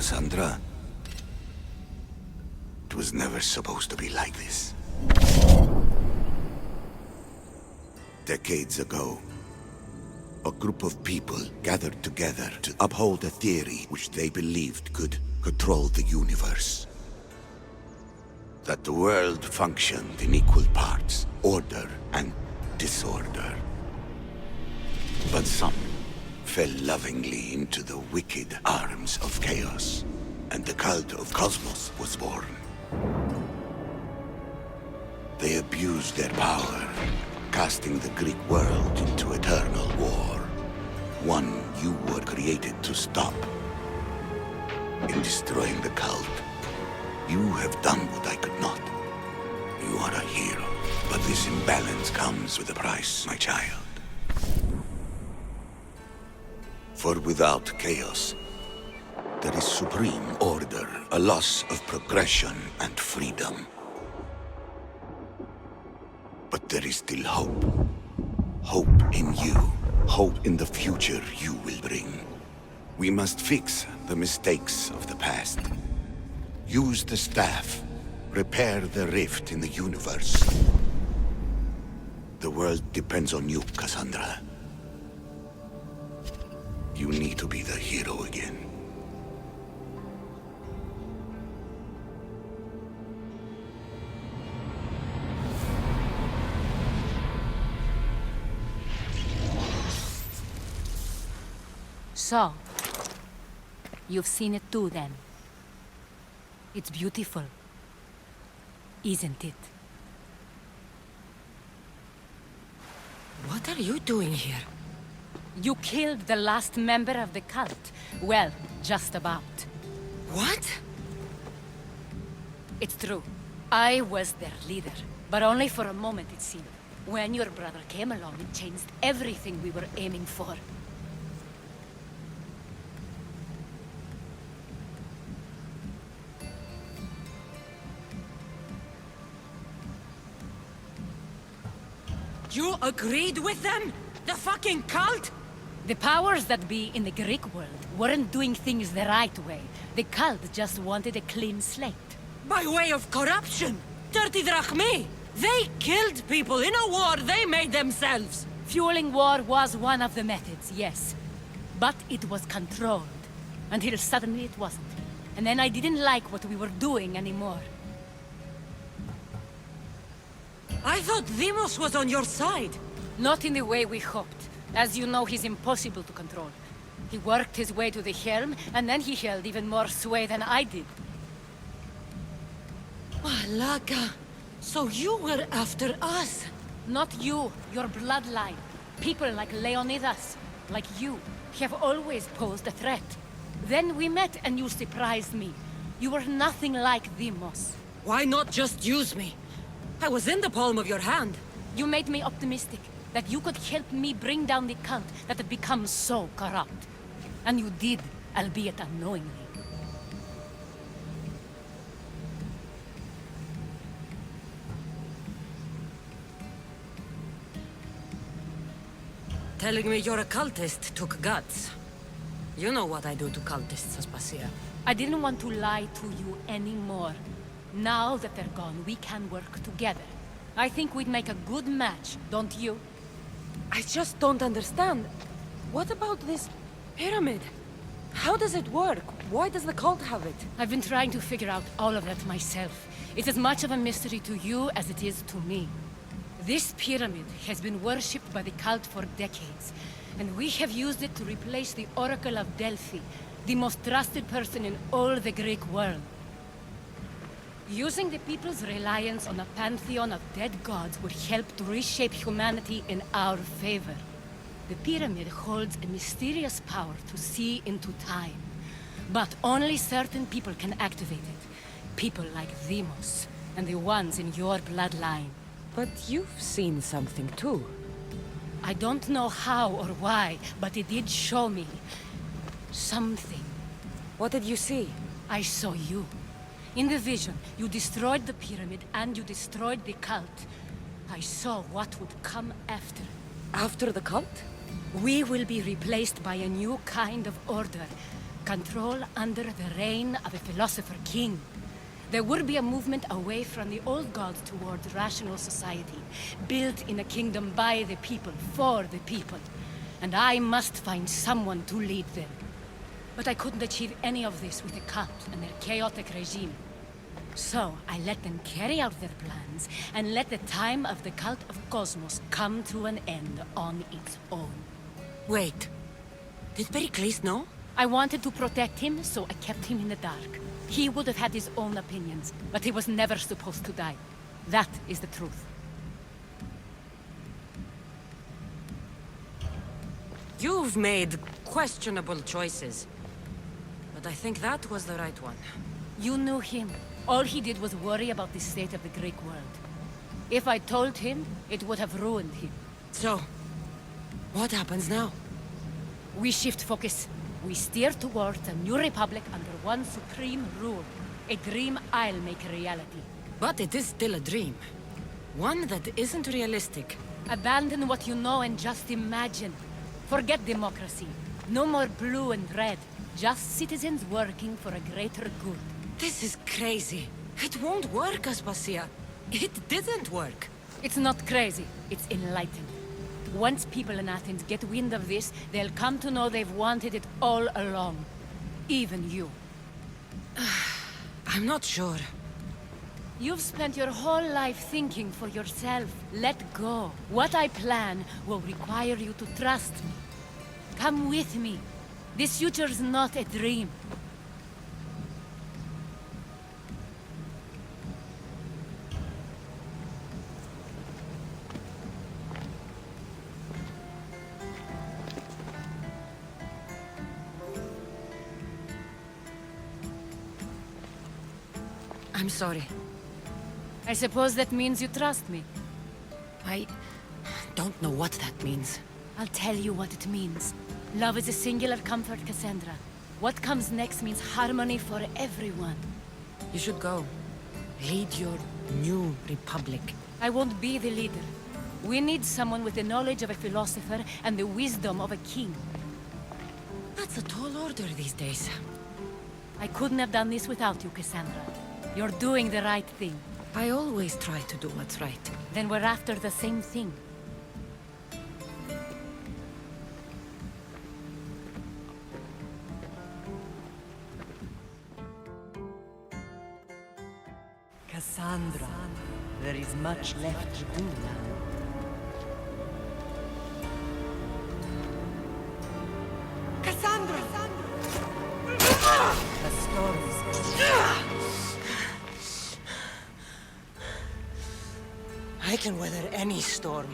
Cassandra, it was never supposed to be like this. Decades ago, a group of people gathered together to uphold a theory which they believed could control the universe. That the world functioned in equal parts, order and disorder. But some fell lovingly into the wicked arms of chaos, and the cult of Cosmos was born. They abused their power, casting the Greek world into eternal war. One you were created to stop. In destroying the cult, you have done what I could not. You are a hero, but this imbalance comes with a price, my child. For without chaos, there is supreme order, a loss of progression and freedom. But there is still hope. Hope in you. Hope in the future you will bring. We must fix the mistakes of the past. Use the staff. Repair the rift in the universe. The world depends on you, Cassandra. You need to be the hero again. So, you've seen it too then. It's beautiful, isn't it? What are you doing here? You killed the last member of the cult. Well, just about. What? It's true. I was their leader, but only for a moment it seemed. When your brother came along, it changed everything we were aiming for. You agreed with them? The fucking cult? The powers that be in the Greek world weren't doing things the right way. The cult just wanted a clean slate. By way of corruption? Dirty drachmi? They killed people in a war they made themselves! Fueling war was one of the methods, yes. But it was controlled. Until suddenly it wasn't. And then I didn't like what we were doing anymore. I thought Deimos was on your side. Not in the way we hoped. As you know, he's impossible to control. He worked his way to the helm, and then he held even more sway than I did. Malaga. So you were after us? Not you, your bloodline. People like Leonidas, like you, have always posed a threat. Then we met and you surprised me. You were nothing like Deimos. Why not just use me? I was in the palm of your hand. You made me optimistic that you could help me bring down the cult that had become so corrupt. And you did, albeit unknowingly. Telling me you're a cultist took guts. You know what I do to cultists, Aspasia. I didn't want to lie to you anymore. Now that they're gone, we can work together. I think we'd make a good match, don't you? I just don't understand. What about this pyramid? How does it work? Why does the cult have it? I've been trying to figure out all of that myself. It's as much of a mystery to you as it is to me. This pyramid has been worshipped by the cult for decades, and we have used it to replace the Oracle of Delphi, the most trusted person in all the Greek world. Using the people's reliance on a pantheon of dead gods would help to reshape humanity in our favor. The pyramid holds a mysterious power to see into time, but only certain people can activate it. People like Deimos, and the ones in your bloodline. But you've seen something too. I don't know how or why, but it did show me something. What did you see? I saw you. In the vision, you destroyed the pyramid and you destroyed the cult. I saw what would come after. After the cult? We will be replaced by a new kind of order. Control under the reign of a philosopher king. There would be a movement away from the old gods towards rational society, built in a kingdom by the people, for the people. And I must find someone to lead them. But I couldn't achieve any of this with the cult and their chaotic regime. So I let them carry out their plans, and let the time of the cult of Cosmos come to an end on its own. Wait. Did Pericles know? I wanted to protect him, so I kept him in the dark. He would have had his own opinions, but he was never supposed to die. That is the truth. You've made questionable choices. But I think that was the right one. You knew him. All he did was worry about the state of the Greek world. If I told him, it would have ruined him. So, what happens now? We shift focus. We steer towards a new republic under one supreme rule. A dream I'll make a reality. But it is still a dream. One that isn't realistic. Abandon what you know and just imagine. Forget democracy. No more blue and red. Just citizens working for a greater good. This is crazy. It won't work, Aspasia. It didn't work. It's not crazy. It's enlightened. Once people in Athens get wind of this, they'll come to know they've wanted it all along. Even you. I'm not sure. You've spent your whole life thinking for yourself. Let go. What I plan will require you to trust me. Come with me. This future's not a dream. I'm sorry. I suppose that means you trust me. I don't know what that means. I'll tell you what it means. Love is a singular comfort, Cassandra. What comes next means harmony for everyone. You should go. Lead your new republic. I won't be the leader. We need someone with the knowledge of a philosopher and the wisdom of a king. That's a tall order these days. I couldn't have done this without you, Cassandra. You're doing the right thing. I always try to do what's right. Then we're after the same thing. Cassandra, there is much left to do now. Cassandra! The storm is I can weather any storm.